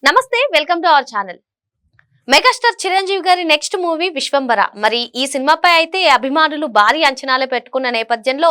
నమస్తే, welcome to our channel. Megastar Chiranjeevi గారి next movie Vishwambhara. మరి ఈ సినిమాపై అయితే అభిమానులు భారీ అంచనాలు పెట్టుకున్న నేపథ్యంలో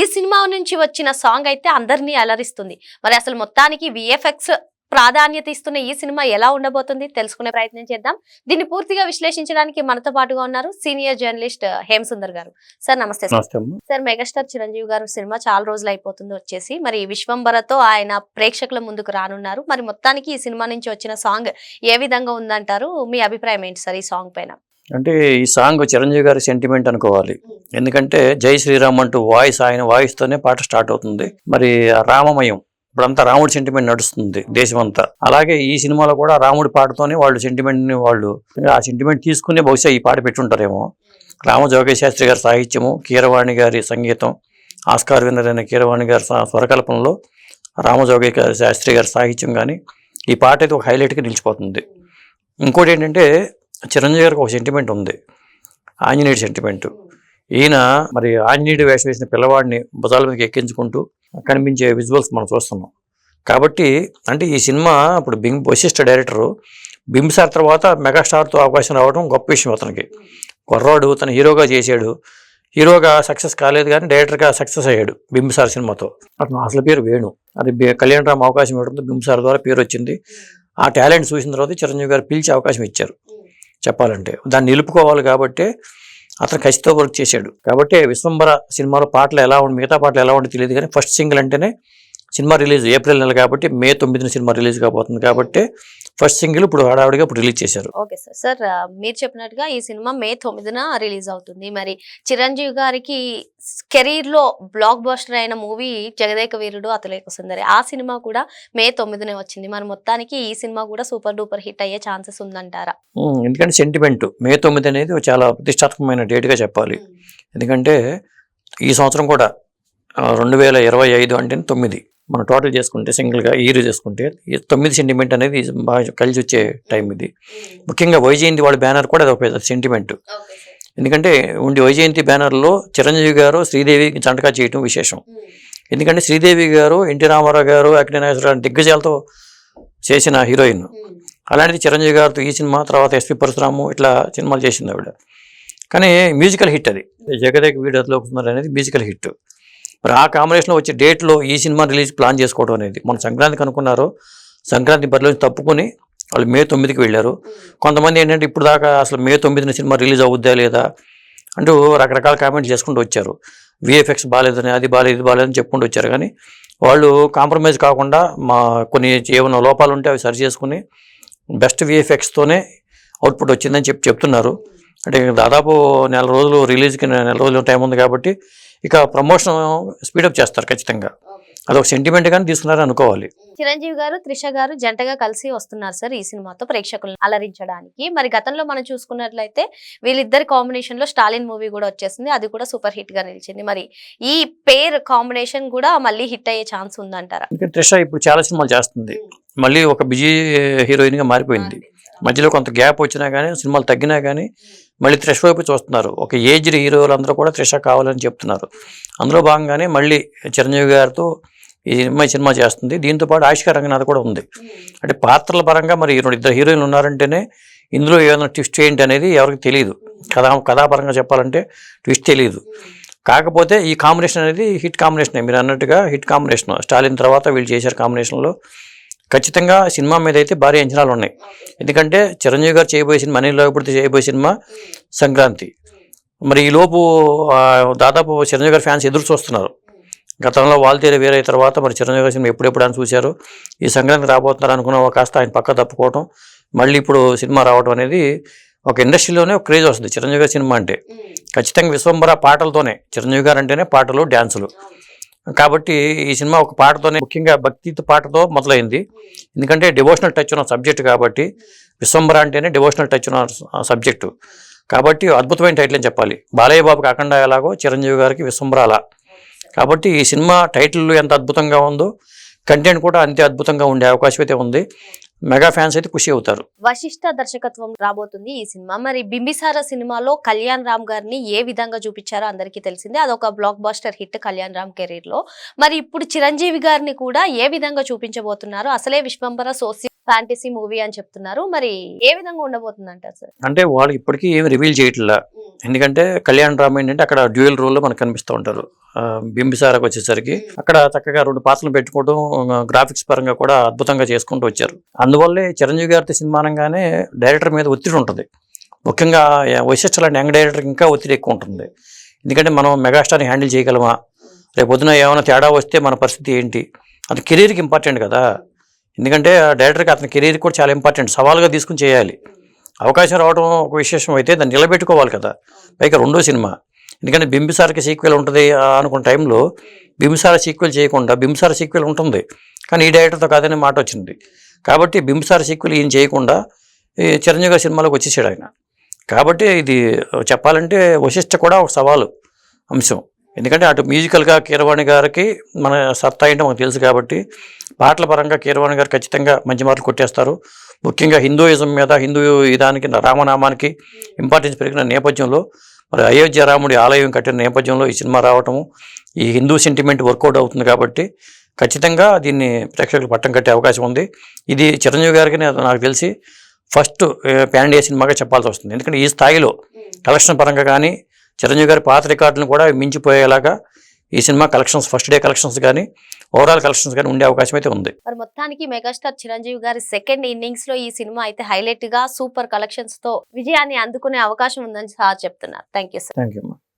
ఈ సినిమా నుంచి వచ్చిన సాంగ్ అయితే అందరినీ అలరిస్తుంది. మరి అసలు మొత్తానికి విఎఫ్ఎక్స్ ప్రాధాన్యత ఇస్తున్న ఈ సినిమా ఎలా ఉండబోతుంది తెలుసుకునే ప్రయత్నం చేద్దాం. దీన్ని పూర్తిగా విశ్లేషించడానికి మనతో పాటుగా ఉన్నారు సీనియర్ జర్నలిస్ట్ హేమ్ సుందర్ గారు. సార్ నమస్తే. సార్, మెగాస్టార్ చిరంజీవి గారు సినిమా చాలా రోజులు అయిపోతుంది వచ్చేసి, మరి విశ్వంబరతో ఆయన ప్రేక్షకుల ముందుకు రానున్నారు. మరి మొత్తానికి ఈ సినిమా నుంచి వచ్చిన సాంగ్ ఏ విధంగా ఉందంటారు? మీ అభిప్రాయం ఏంటి సార్ ఈ సాంగ్ పైన? అంటే ఈ సాంగ్ చిరంజీవి గారి సెంటిమెంట్ అనుకోవాలి. ఎందుకంటే జై శ్రీరామ్ అంటూ ఆయన వాయిస్ తోనే పాట స్టార్ట్ అవుతుంది. మరి రామమయం ఇప్పుడంతా రాముడి సెంటిమెంట్ నడుస్తుంది దేశమంతా. అలాగే ఈ సినిమాలో కూడా రాముడి పాటతోనే వాళ్ళు సెంటిమెంట్ని ఆ సెంటిమెంట్ తీసుకునే బహుశా ఈ పాట పెట్టుంటారేమో. రామజోగేశ్ శాస్త్రి గారి సాహిత్యము, కీరవాణి గారి సంగీతం, ఆస్కార్ విన్నర్ అయిన కీరవాణి గారి స్వరకల్పనలో రామజోగేశ్ శాస్త్రి గారి సాహిత్యం కానీ ఈ పాట అయితే ఒక హైలైట్గా నిలిచిపోతుంది. ఇంకోటి ఏంటంటే చిరంజీవి గారికి ఒక సెంటిమెంట్ ఉంది, ఆంజనేయుడి సెంటిమెంట్. ఈయన మరి ఆంజనేయుడు వేషం వేసిన పిల్లవాడిని భుజాల మీదకి ఎక్కించుకుంటూ కనిపించే విజువల్స్ మనం చూస్తున్నాం. కాబట్టి అంటే ఈ సినిమా ఇప్పుడు వశిష్ఠ డైరెక్టరు బింబిసార్ తర్వాత మెగాస్టార్తో అవకాశం రావడం గొప్ప విషయం. అతనికి కుర్రాడు తన హీరోగా చేశాడు, హీరోగా సక్సెస్ కాలేదు కానీ డైరెక్టర్గా సక్సెస్ అయ్యాడు బింబిసార్ సినిమాతో. అతను అసలు పేరు వేణు, అది కళ్యాణ్ రామ్ అవకాశం ఇవ్వడంతో బింబిసార్ ద్వారా పేరు వచ్చింది. ఆ టాలెంట్ చూసిన తర్వాత చిరంజీవి గారు పిలిచి అవకాశం ఇచ్చారు. చెప్పాలంటే దాన్ని నిలుపుకోవాలి కాబట్టి అతను కసితో వర్క్ చేశాడు. కాబట్టి విశ్వంబర సినిమాలో పాటలు ఎలా ఉండి మిగతా పాటలు ఎలా ఉండి తెలియదు కానీ ఫస్ట్ సింగిల్ అంటేనే సినిమా రిలీజ్ ఏప్రిల్ నెల కాబట్టి మే 9న సినిమా రిలీజ్ కాబోతుంది. కాబట్టి ఫస్ట్ సింగిల్ ఇప్పుడు హడావుడిగా ఇప్పుడు రిలీజ్ చేశారు. Okay sir. సార్, మీరు చెప్పినట్టుగా ఈ సినిమా మే 9న రిలీజ్ అవుతుంది. మరి చిరంజీవి గారికి కెరీర్ లో బ్లాక్ బస్టర్ అయిన మూవీ జగదేక వీరుడు అతలేక సుందరి, ఆ సినిమా కూడా మే 9నే వచ్చింది. మరి మొత్తానికి ఈ సినిమా కూడా సూపర్ డూపర్ హిట్ అయ్యే ఛాన్సెస్ ఉందంటారా? ఎందుకంటే సెంటిమెంట్ మే 9 అనేది చాలా ప్రతిష్టాత్మకమైన డేట్గా చెప్పాలి. ఎందుకంటే ఈ సంవత్సరం కూడా 2025 అంటే 9 మనం టోటల్ చేసుకుంటే సింగిల్గా ఇయర్ చేసుకుంటే 9 సెంటిమెంట్ అనేది బాగా కలిసి వచ్చే టైం ఇది. ముఖ్యంగా వైజయంతి వాళ్ళ బ్యానర్ కూడా అది ఒక సెంటిమెంట్. ఎందుకంటే వైజయంతి బ్యానర్లో చిరంజీవి గారు శ్రీదేవికి జంటగా చేయటం విశేషం. ఎందుకంటే శ్రీదేవి గారు ఎన్టీ రామారావు గారు అక్కినేని నాగేశ్వరరావు దిగ్గజాలతో చేసిన హీరోయిన్. అలాంటిది చిరంజీవి గారితో ఈ సినిమా తర్వాత ఎస్పి పరశురాము ఇట్లా సినిమాలు చేసింది ఆవిడ. కానీ మ్యూజికల్ హిట్ అది జగదేక వీరుడు అనేది మ్యూజికల్ హిట్. మరి ఆ కాంబినేషన్లో వచ్చే డేట్లో ఈ సినిమా రిలీజ్ ప్లాన్ చేసుకోవడం అనేది మన సంక్రాంతికి అనుకున్నారు. సంక్రాంతి బరిలో తప్పుకొని వాళ్ళు మే 9కి వెళ్ళారు. కొంతమంది ఏంటంటే ఇప్పుడు దాకా అసలు మే 9న సినిమా రిలీజ్ అవుద్దా లేదా అంటూ రకరకాల కామెంట్స్ చేసుకుంటూ వచ్చారు. విఎఫ్ఎక్స్ బాగాలేదని, అది బాగాలేదు ఇది బాగాలేదని చెప్పుకుంటూ వచ్చారు. కానీ వాళ్ళు కాంప్రమైజ్ కాకుండా కొన్ని ఏమైనా లోపాలు ఉంటే అవి సరి చేసుకుని బెస్ట్ విఎఫ్ఎక్స్తోనే అవుట్పుట్ వచ్చిందని చెప్తున్నారు. అంటే దాదాపు నెల రోజులు రిలీజ్కి నెల రోజులు టైం ఉంది కాబట్టి ఇక ప్రమోషన్ స్పీడప్ చేస్తారు ఖచ్చితంగా. అదొక సెంటిమెంట్ గానీ తీసుకున్నారు అనుకోవాలి. చిరంజీవి గారు త్రిష గారు జంటగా కలిసి వస్తున్నారు సార్ ఈ సినిమాతో ప్రేక్షకులను అలరించడానికి. మరి గతంలో మనం చూసుకున్నట్లయితే వీళ్ళిద్దరి కాంబినేషన్ లో స్టాలిన్ మూవీ కూడా వచ్చేసింది, అది కూడా సూపర్ హిట్ గా నిలిచింది. మరి ఈ పేర్ కాంబినేషన్ కూడా మళ్ళీ హిట్ అయ్యే ఛాన్స్ ఉందంటారా? ఇంకా త్రిష ఇప్పుడు చాలా సినిమాలు చేస్తుంది, మళ్ళీ ఒక బిజీ హీరోయిన్ గా మారిపోయింది. మధ్యలో కొంత గ్యాప్ వచ్చినా కానీ సినిమాలు తగ్గినా కానీ మళ్ళీ త్రిష వైపు చూస్తున్నారు. ఒక ఏజ్డ్ హీరోలందరూ కూడా త్రిష కావాలని చెప్తున్నారు. అందులో భాగంగానే మళ్ళీ చిరంజీవి గారితో ఈ అమ్మాయి సినిమా చేస్తుంది. దీంతో పాటు ఆయిషా రంగనాథ్ కూడా ఉంది. అంటే పాత్రల పరంగా మరి ఇద్దరు హీరోయిన్లు ఉన్నారంటేనే ఇందులో ఏదైనా ట్విస్ట్ ఏంటి అనేది ఎవరికి తెలియదు. కథాపరంగా చెప్పాలంటే ట్విస్ట్ తెలియదు. కాకపోతే ఈ కాంబినేషన్ అనేది హిట్ కాంబినేషన్. మీరు అన్నట్టుగా హిట్ కాంబినేషన్. స్టాలిన్ తర్వాత వీళ్ళు చేశారు కాంబినేషన్లో. ఖచ్చితంగా సినిమా మీద అయితే భారీ అంచనాలు ఉన్నాయి. ఎందుకంటే చిరంజీవి గారు చేయబోయే సినిమా, అనిల్ రావిపూడి చేయబోయే సినిమా సంక్రాంతి. మరి ఈ లోపు దాదాపు చిరంజీవి గారి ఫ్యాన్స్ ఎదురు చూస్తున్నారు. గతంలో వాల్తేరు వేరే తర్వాత మరి చిరంజీవి గారి సినిమా ఎప్పుడెప్పుడు అని చూశారు. ఈ సంక్రాంతి రాబోతున్నారు అనుకున్న కాస్త ఆయన పక్క తప్పుకోవడం, మళ్ళీ ఇప్పుడు సినిమా రావడం అనేది ఒక ఇండస్ట్రీలోనే ఒక క్రేజ్ వస్తుంది చిరంజీవి గారి సినిమా అంటే. ఖచ్చితంగా విశ్వంబర పాటలతోనే, చిరంజీవి గారు అంటేనే పాటలు డ్యాన్సులు. కాబట్టి ఈ సినిమా ఒక పాటతోనే, ముఖ్యంగా భక్తితో పాటతో మొదలైంది. ఎందుకంటే డివోషనల్ టచ్ ఉన్న సబ్జెక్ట్ కాబట్టి విశ్వంబర అంటేనే డివోషనల్ టచ్ ఉన్న సబ్జెక్టు కాబట్టి అద్భుతమైన టైటిల్ అని చెప్పాలి. బాలయ్య బాబుకి అఖండ ఎలాగో చిరంజీవి గారికి విశ్వంబర అలా. కాబట్టి ఈ సినిమా టైటిల్ ఎంత అద్భుతంగా ఉందో కంటెంట్ కూడా అంతే అద్భుతంగా ఉండే అవకాశం అయితే ఉంది. మెగా ఫ్యాన్స్ అయితే ఖుషి అవుతారు. వశిష్ఠ దర్శకత్వం రాబోతుంది ఈ సినిమా. మరి బింబిసార సినిమాలో కళ్యాణ్ రామ్ గారిని ఏ విధంగా చూపించారో అందరికీ తెలిసిందే, అదొక block buster hit Kalyan Ram career లో. మరి ఇప్పుడు చిరంజీవి గారిని కూడా ఏ విధంగా చూపించబోతున్నారు? అసలే విశ్వంబర సోషల్ ఫ్యాంటసీ మూవీ అని చెప్తున్నారు. మరి ఏ విధంగా ఉండబోతుంది అంటారు సార్? అంటే వాళ్ళు ఇప్పటికీ ఏమి రివీల్ చేయట్లా. ఎందుకంటే కళ్యాణ్ రామ్ ఏంటంటే అక్కడ డ్యూయల్ రోల్లో మనకు కనిపిస్తూ ఉంటారు. బింబిసారకు వచ్చేసరికి అక్కడ చక్కగా 2 పాత్రలు పెట్టుకోవడం, గ్రాఫిక్స్ పరంగా కూడా అద్భుతంగా చేసుకుంటూ వచ్చారు. అందువల్లే చిరంజీవి గారితో సినిమా అనగానే డైరెక్టర్ మీద ఒత్తిడి ఉంటుంది. ముఖ్యంగా వశిష్ఠ లాంటి యంగ్ డైరెక్టర్కి ఇంకా ఒత్తిడి ఎక్కువ ఉంటుంది. ఎందుకంటే మనం మెగాస్టార్ని హ్యాండిల్ చేయగలమా, రేపు పొద్దున ఏమైనా తేడా వస్తే మన పరిస్థితి ఏంటి, అది కెరీర్కి ఇంపార్టెంట్ కదా. ఎందుకంటే డైరెక్టర్కి అతని కెరీర్ కూడా చాలా ఇంపార్టెంట్, సవాల్గా తీసుకుని చేయాలి. అవకాశం రావడం ఒక విశేషం అయితే దాన్ని నిలబెట్టుకోవాలి కదా. పైగా 2వ సినిమా, ఎందుకంటే బింబిసార్కి సీక్వెల్ ఉంటుంది అనుకున్న టైంలో బింబిసార సీక్వెల్ చేయకుండా బింబిసార సీక్వెల్ ఉంటుంది, కానీ ఈ డైరెక్టర్తో కాదనే మాట వచ్చింది. కాబట్టి బింబిసార సీక్వెల్ ఈయన చేయకుండా ఈ చిరంజీవి గారి సినిమాలోకి వచ్చేసాడు ఆయన. కాబట్టి ఇది చెప్పాలంటే వశిష్ఠ కూడా ఒక సవాలు అంశం. ఎందుకంటే అటు మ్యూజికల్గా కీరవాణి గారికి మన సత్తా ఏంటో మనకు తెలుసు. కాబట్టి పాటల పరంగా కీరవాణి గారు ఖచ్చితంగా మంచి మార్కులు కొట్టేస్తారు. ముఖ్యంగా హిందూయిజం మీద, హిందూ ఇదానికి, రామనామానికి ఇంపార్టెన్స్ పెరిగిన నేపథ్యంలో, మరి అయోధ్య రాముడి ఆలయం కట్టిన నేపథ్యంలో ఈ సినిమా రావటము, ఈ హిందూ సెంటిమెంట్ వర్కౌట్ అవుతుంది. కాబట్టి ఖచ్చితంగా దీన్ని ప్రేక్షకులు పట్టం కట్టే అవకాశం ఉంది. ఇది చిరంజీవి గారికి నాకు తెలిసి ఫస్ట్ పాన్ ఇండియా సినిమాగా చెప్పాల్సి వస్తుంది. ఎందుకంటే ఈ స్థాయిలో కలెక్షన్ పరంగా కానీ చిరంజీవి గారి పాత రికార్డులను కూడా మించిపోయేలాగా ఈ cinema collections, first day collections కానీ ఓవరాల్ కలెక్షన్స్ కానీ ఉండే అవకాశం అయితే ఉంది. మరి మొత్తానికి మెగాస్టార్ చిరంజీవి గారి సెకండ్ ఇన్నింగ్స్ లో ఈ సినిమా అయితే హైలైట్ గా సూపర్ కలెక్షన్స్ తో విజయాన్ని అందుకునే అవకాశం ఉందని సార్ చెప్తున్నారు. Thank you sir. Thank you.